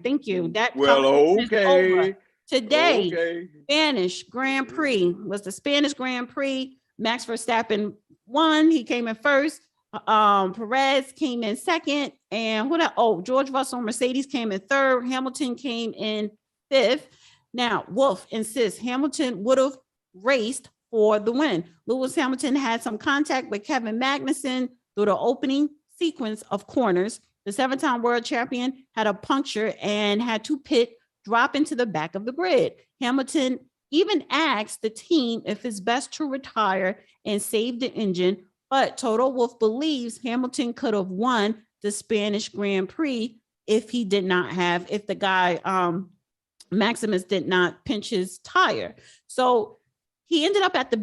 Thank you. That Well, competition is over. okay. Today, Okay. Spanish Grand Prix was the Spanish Grand Prix. Max Verstappen won. He came in first. Perez came in second. And what else? Oh, George Russell Mercedes came in third. Hamilton came in fifth. Now, Wolf insists Hamilton would have raced for the win. Lewis Hamilton had some contact with Kevin Magnussen through the opening sequence of corners. The seven-time world champion had a puncture and had to pit, drop into the back of the grid. Hamilton even asked the team if it's best to retire and save the engine, but Toto Wolff believes Hamilton could have won the Spanish Grand Prix if the guy Maximus did not pinch his tire. So he ended up at the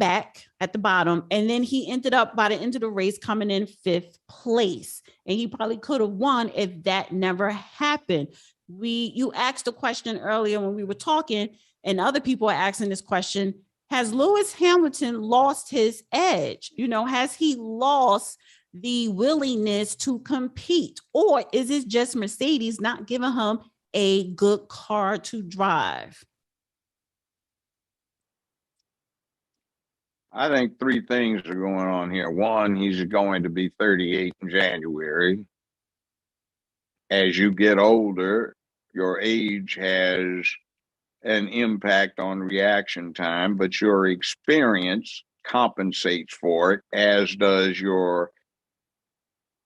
bottom, and then he ended up by the end of the race coming in fifth place. And he probably could have won if that never happened. You asked a question earlier when we were talking, and other people are asking this question: has Lewis Hamilton lost his edge? Has he lost the willingness to compete, or is it just Mercedes not giving him a good car to drive? I think three things are going on here. One, he's going to be 38 in January. As you get older, your age has an impact on reaction time, but your experience compensates for it, as does your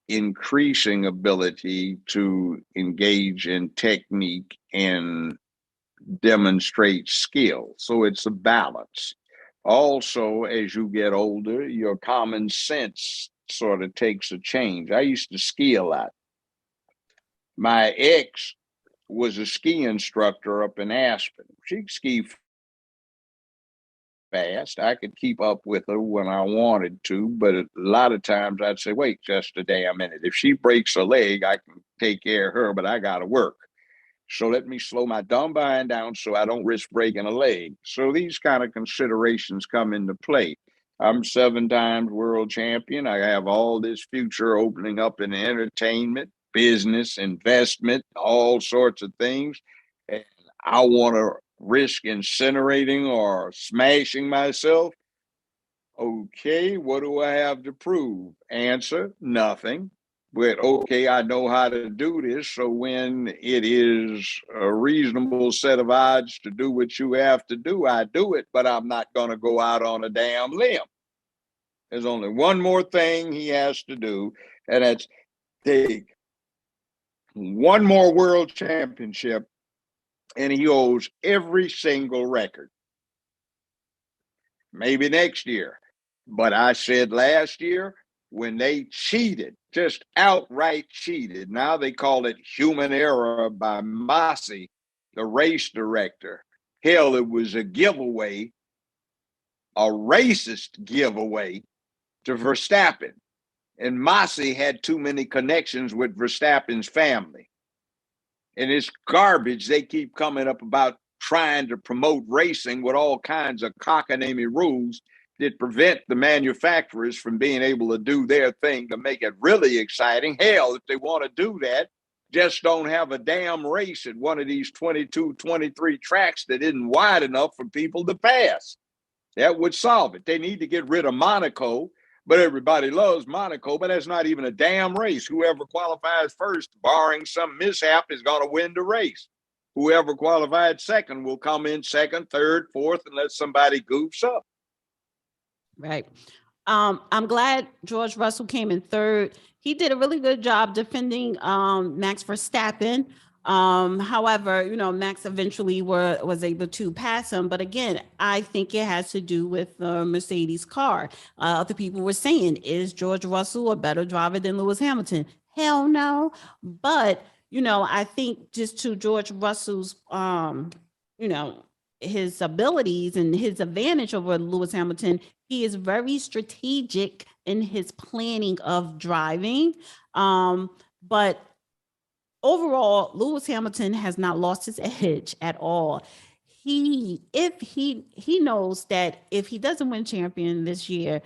increasing ability to engage in technique and demonstrate skill. So it's a balance. Also, as you get older, your common sense sort of takes a change. I used to ski a lot. My ex was a ski instructor up in Aspen. She could ski fast. I could keep up with her when I wanted to, but a lot of times I'd say, wait just a damn minute. If she breaks a leg, I can take care of her, but I got to work. So let me slow my dumb behind down so I don't risk breaking a leg. So these kind of considerations come into play. I'm 7 times world champion. I have all this future opening up in entertainment, business, investment, all sorts of things. And I want to risk incinerating or smashing myself. Okay, what do I have to prove? Answer, nothing. But okay, I know how to do this. So when it is a reasonable set of odds to do what you have to do, I do it, but I'm not going to go out on a damn limb. There's only one more thing he has to do, and that's take one more world championship, and he owes every single record. Maybe next year. But I said last year, when they cheated, just outright cheated, now they call it human error by Masi, the race director. Hell, it was a giveaway, a racist giveaway to Verstappen. And Masi had too many connections with Verstappen's family. And it's garbage they keep coming up about trying to promote racing with all kinds of cockamamie rules that prevent the manufacturers from being able to do their thing to make it really exciting. Hell, if they want to do that, just don't have a damn race at one of these 22, 23 tracks that isn't wide enough for people to pass. That would solve it. They need to get rid of Monaco, but everybody loves Monaco, but that's not even a damn race. Whoever qualifies first, barring some mishap, is going to win the race. Whoever qualified second will come in second, third, fourth, unless somebody goofs up. Right. I'm glad George Russell came in third. He did a really good job defending Max Verstappen. However, Max eventually was able to pass him. But again, I think it has to do with the Mercedes car. Other people were saying, is George Russell a better driver than Lewis Hamilton? Hell no. But, I think just to George Russell's, his abilities and his advantage over Lewis Hamilton, he is very strategic in his planning of driving. But overall, Lewis Hamilton has not lost his edge at all. He knows that if he doesn't win champion this year,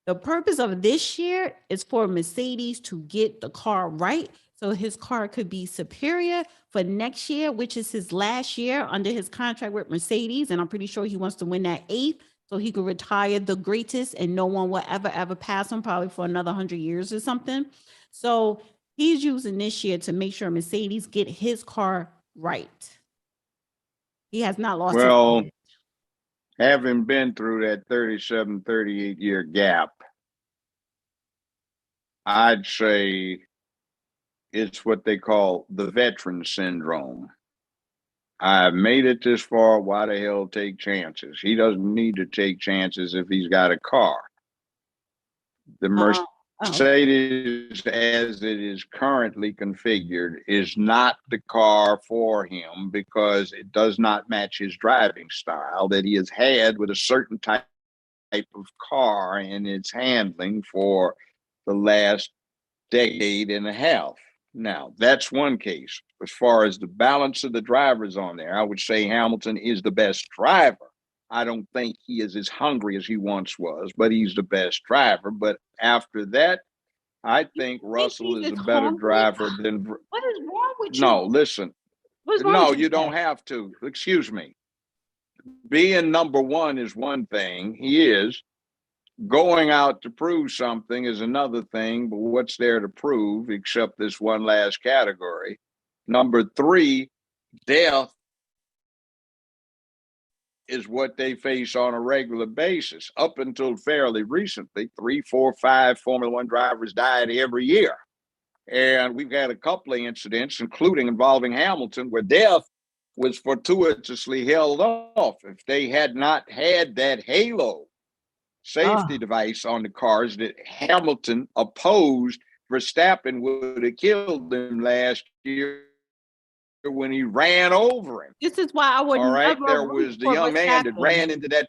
the purpose of this year is for Mercedes to get the car right so his car could be superior for next year, which is his last year under his contract with Mercedes. And I'm pretty sure he wants to win that 8th so he could retire the greatest and no one will ever pass him, probably for another 100 years or something. So he's using this year to make sure Mercedes get his car right. He has not lost his Well, car. having been through that 37, 38-year gap, I'd say it's what they call the veteran syndrome. I've made it this far. Why the hell take chances? He doesn't need to take chances if he's got a car. The Mercedes, as it is currently configured, is not the car for him because it does not match his driving style that he has had with a certain type of car and its handling for the last decade and a half. Now, that's one case. As far as the balance of the drivers on there, I would say Hamilton is the best driver. I don't think he is as hungry as he once was, but he's the best driver. But after that, I think Russell is a better driver than. What is wrong with you? No, listen. No, you don't have to. Excuse me. Being number one is one thing. He is. Going out to prove something is another thing, but what's there to prove except this one last category? Number 3, death is what they face on a regular basis. Up until fairly recently, 3, 4, 5 Formula One drivers died every year. And we've had a couple of incidents, including involving Hamilton, where death was fortuitously held off. If they had not had that halo safety device on the cars that Hamilton opposed, Verstappen would have killed him last year when he ran over him. This is why I would. All right, there was the young man that ran into that.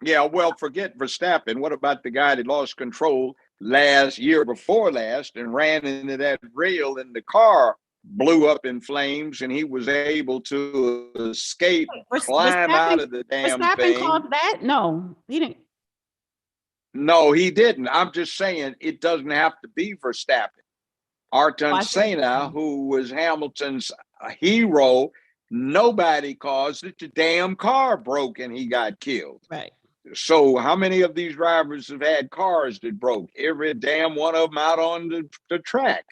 Yeah, well, forget Verstappen. What about the guy that lost control last year before last and ran into that rail and the car blew up in flames and he was able to escape, climb out of the damn thing. Called that? No, he didn't. No, he didn't. I'm just saying it doesn't have to be Verstappen. Ayrton Senna, who was Hamilton's hero, nobody caused it. The damn car broke and he got killed. Right. So how many of these drivers have had cars that broke? Every damn one of them out on the track.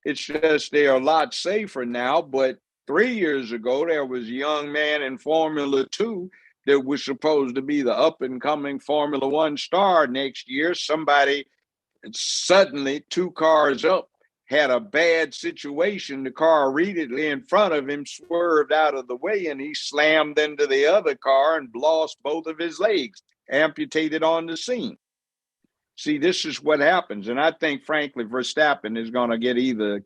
It's just they're a lot safer now. But 3 years ago, there was a young man in Formula 2 that was supposed to be the up-and-coming Formula One star next year. Somebody suddenly, 2 cars up, had a bad situation. The car immediately in front of him swerved out of the way, and he slammed into the other car and lost both of his legs, amputated on the scene. See, this is what happens. And I think, frankly, Verstappen is going to get either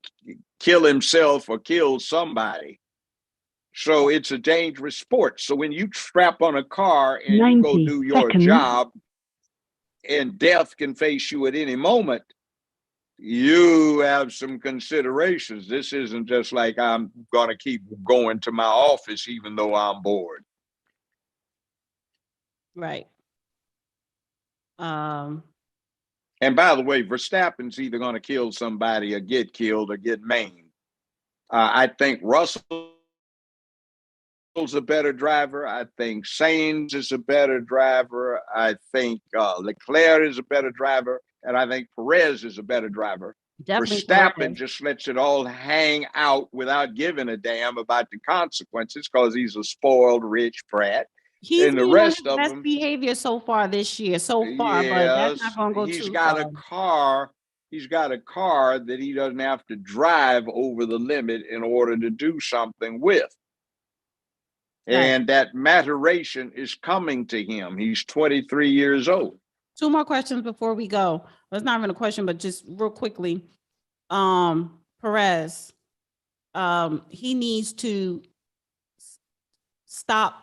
kill himself or kill somebody. So it's a dangerous sport. So when you strap on a car and you go do your job and death can face you at any moment, you have some considerations. This isn't just like I'm going to keep going to my office even though I'm bored. Right. And by the way, Verstappen's either going to kill somebody or get killed or get maimed. I think Russell's a better driver. I think Sainz is a better driver. I think Leclerc is a better driver. And I think Perez is a better driver. Definitely Verstappen Perez just lets it all hang out without giving a damn about the consequences because he's a spoiled, rich brat. He's and the rest of best them behavior so far this year, but that's not going to go he's too got far. a car. He's got a car that he doesn't have to drive over the limit in order to do something with. Right. And that maturation is coming to him. He's 23 years old. 2 more questions before we go. Well, it's not even a question, but just real quickly. Perez, he needs to stop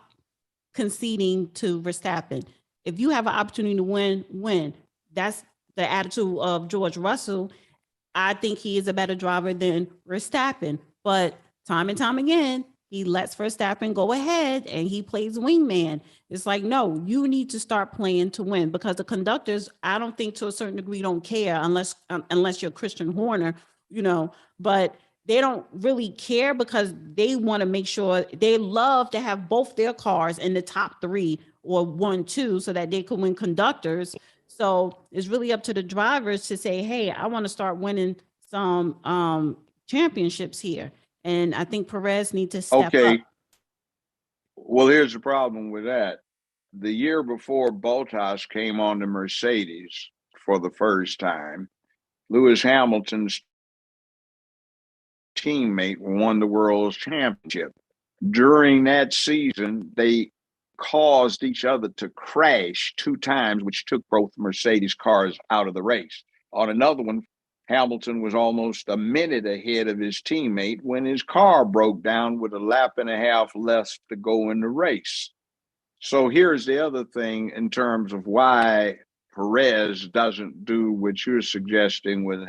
conceding to Verstappen. If you have an opportunity to win. That's the attitude of George Russell. I think he is a better driver than Verstappen, but time and time again, he lets Verstappen go ahead and he plays wingman. It's like, no, you need to start playing to win because the conductors, I don't think to a certain degree don't care unless you're Christian Horner but they don't really care because they want to make sure they love to have both their cars in the top 3 or 1, 2, so that they could win conductors. So it's really up to the drivers to say, hey, I want to start winning some championships here. And I think Perez needs to step up. Well, here's the problem with that. The year before Bottas came on the Mercedes for the first time, Lewis Hamilton's teammate won the world's championship. During that season, they caused each other to crash 2 times, which took both Mercedes cars out of the race. On another one, Hamilton was almost a minute ahead of his teammate when his car broke down with a lap and a half left to go in the race. So here's the other thing in terms of why Perez doesn't do what you're suggesting with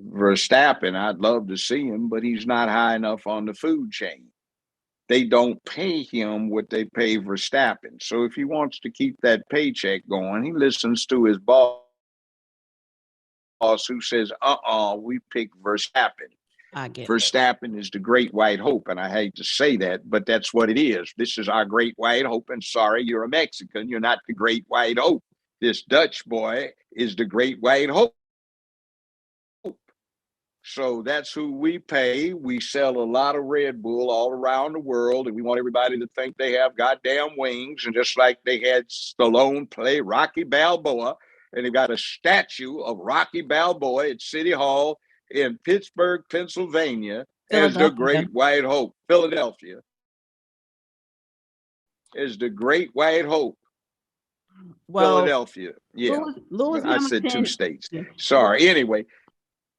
Verstappen. I'd love to see him, but he's not high enough on the food chain. They don't pay him what they pay Verstappen. So if he wants to keep that paycheck going, he listens to his boss who says, we pick Verstappen. I get Verstappen is the great white hope. And I hate to say that, but that's what it is. This is our great white hope. And sorry, you're a Mexican. You're not the great white hope. This Dutch boy is the great white hope. So that's who we pay. We sell a lot of Red Bull all around the world, and we want everybody to think they have goddamn wings. And just like they had Stallone play Rocky Balboa, and they got a statue of Rocky Balboa at City Hall in Pittsburgh, Pennsylvania, as the great white hope. Philadelphia is the great white hope. Well, Philadelphia. Yeah. Lewis I said 2 states. Sorry. Anyway.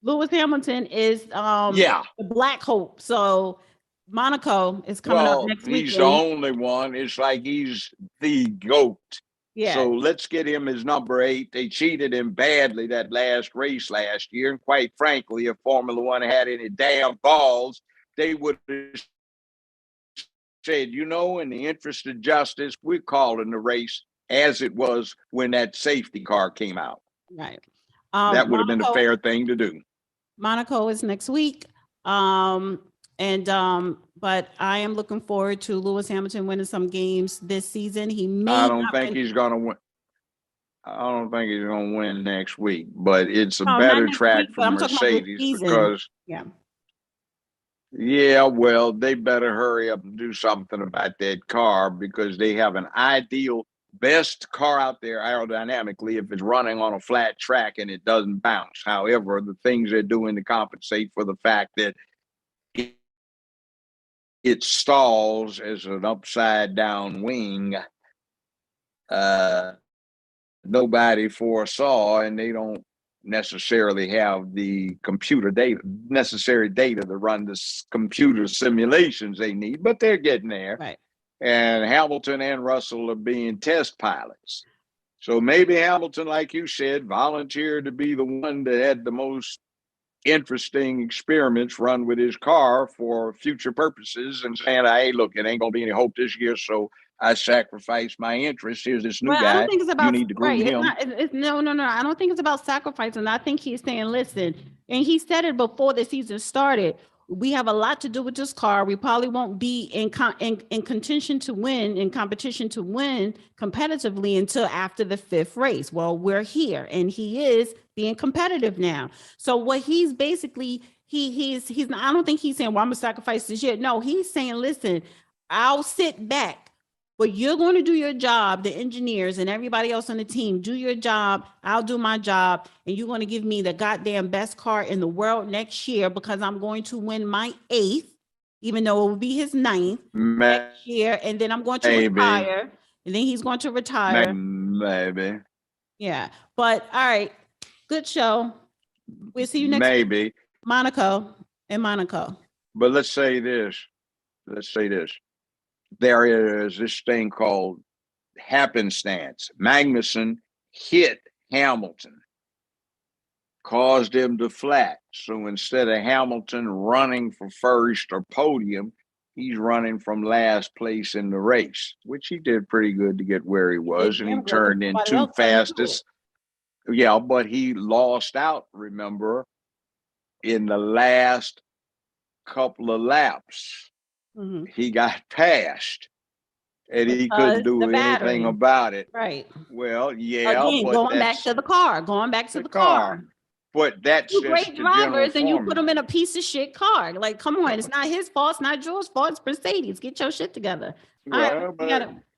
Lewis Hamilton is the Black Hope. So Monaco is coming up next week. He's the only one. It's like he's the GOAT. Yeah. So let's get him as number 8. They cheated him badly that last race last year. And quite frankly, if Formula One had any damn balls, they would have said, in the interest of justice, we're calling the race as it was when that safety car came out. Right. That would have been a fair thing to do. Monaco is next week. But I am looking forward to Lewis Hamilton winning some games this season. I don't think he's going to win. I don't think he's going to win next week, but it's a better track for Mercedes because well, they better hurry up and do something about that car because they have an ideal best car out there aerodynamically if it's running on a flat track and it doesn't bounce. However, the things they're doing to compensate for the fact that it stalls as an upside down wing, nobody foresaw, and they don't necessarily have the necessary data to run the computer simulations they need, but they're getting there. Right. And Hamilton and Russell are being test pilots. So maybe Hamilton, like you said, volunteered to be the one that had the most interesting experiments run with his car for future purposes and saying, hey, look, it ain't going to be any hope this year, so I sacrificed my interest. Here's this new guy. I don't think it's about, you need to groom him. No. I don't think it's about sacrificing. I think he's saying, listen, and he said it before the season started, we have a lot to do with this car. We probably won't be in contention to win, in competition to win competitively until after the 5th race. Well, we're here, and he is being competitive now. So what he's basically, he's I don't think he's saying, well, I'm gonna sacrifice this year. No, he's saying, listen, I'll sit back. But you're going to do your job, the engineers and everybody else on the team, do your job. I'll do my job. And you're going to give me the goddamn best car in the world next year because I'm going to win my 8th, even though it will be his 9th next year. And then I'm going to retire. And then he's going to retire. Maybe. Yeah. But all right. Good show. We'll see you next week. Monaco. But let's say this. There is this thing called happenstance. Magnussen hit Hamilton, caused him to flat. So instead of Hamilton running for first or podium, he's running from last place in the race, which he did pretty good to get where he was. And he turned in 2 fastest. Yeah, but he lost out, remember, in the last couple of laps, Mhm. he got passed and he couldn't The do anything battery. about it. Right. Well, yeah, Again, but going back that's to the car, going back to the the car. car. But that's Two just great the general drivers and you put formula. them in a piece of shit car. Like, come on, it's not his fault, it's not yours fault, it's Mercedes. Get your shit together. All right, Well,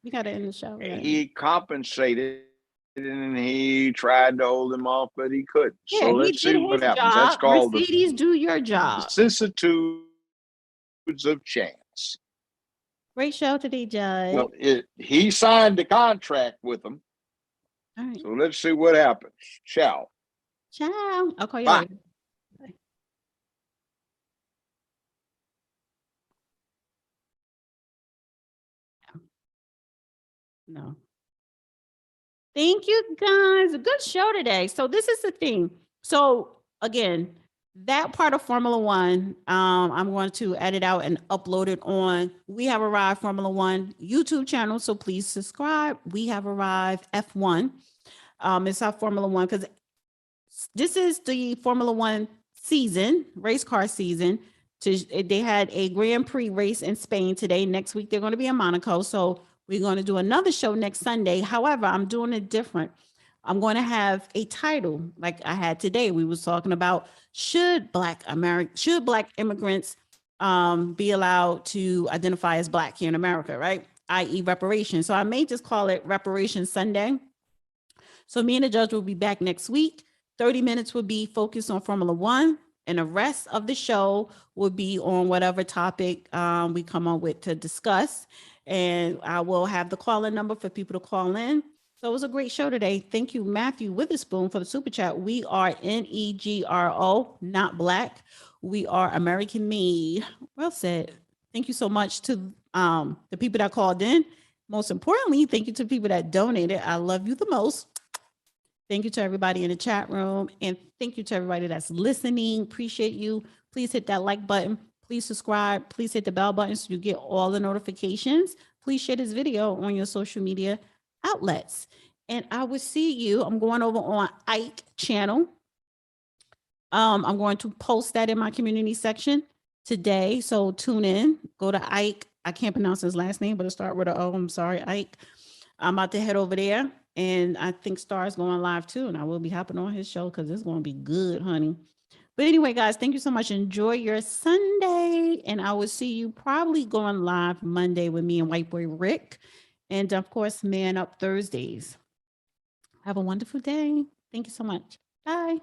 we gotta end the show. he compensated and he tried to hold him off, but he couldn't. Yeah, So he let's see did what his happens. That's job. called the Mercedes, do your job. vicissitudes of chance. Great show today, Judge. Well, he signed the contract with them. All right. So let's see what happens. Ciao. Ciao. I'll call you Bye. later. Bye. No. Thank you guys. A good show today. So this is the thing. So again, that part of Formula One, I'm going to edit out and upload it on We Have Arrived Formula One YouTube channel. So please subscribe. We Have Arrived F1. It's our Formula One because this is the Formula One season, race car season. They had a Grand Prix race in Spain today. Next week, they're going to be in Monaco. So we're going to do another show next Sunday. However, I'm doing it different. I'm going to have a title like I had today. We was talking about should black immigrants be allowed to identify as black here in America, right? i.e. reparations. So I may just call it Reparations Sunday. So me and the judge will be back next week. 30 minutes will be focused on Formula One, and the rest of the show will be on whatever topic we come up with to discuss. And I will have the call-in number for people to call in. So it was a great show today. Thank you, Matthew Witherspoon, for the super chat. We are NEGRO, not black. We are American made. Well said. Thank you so much to the people that called in. Most importantly, thank you to people that donated. I love you the most. Thank you to everybody in the chat room. And thank you to everybody that's listening. Appreciate you. Please hit that like button. Please subscribe. Please hit the bell button so you get all the notifications. Please share this video on your social media outlets. And I will see you. I'm going over on Ike channel. I'm going to post that in my community section today. So tune in. Go to Ike. I can't pronounce his last name, but it starts with an O. I'm sorry, Ike. I'm about to head over there. And I think Star's going live too. And I will be hopping on his show because it's going to be good, honey. But anyway, guys, thank you so much. Enjoy your Sunday. And I will see you probably going live Monday with me and White Boy Rick. And of course, Man Up Thursdays. Have a wonderful day. Thank you so much. Bye.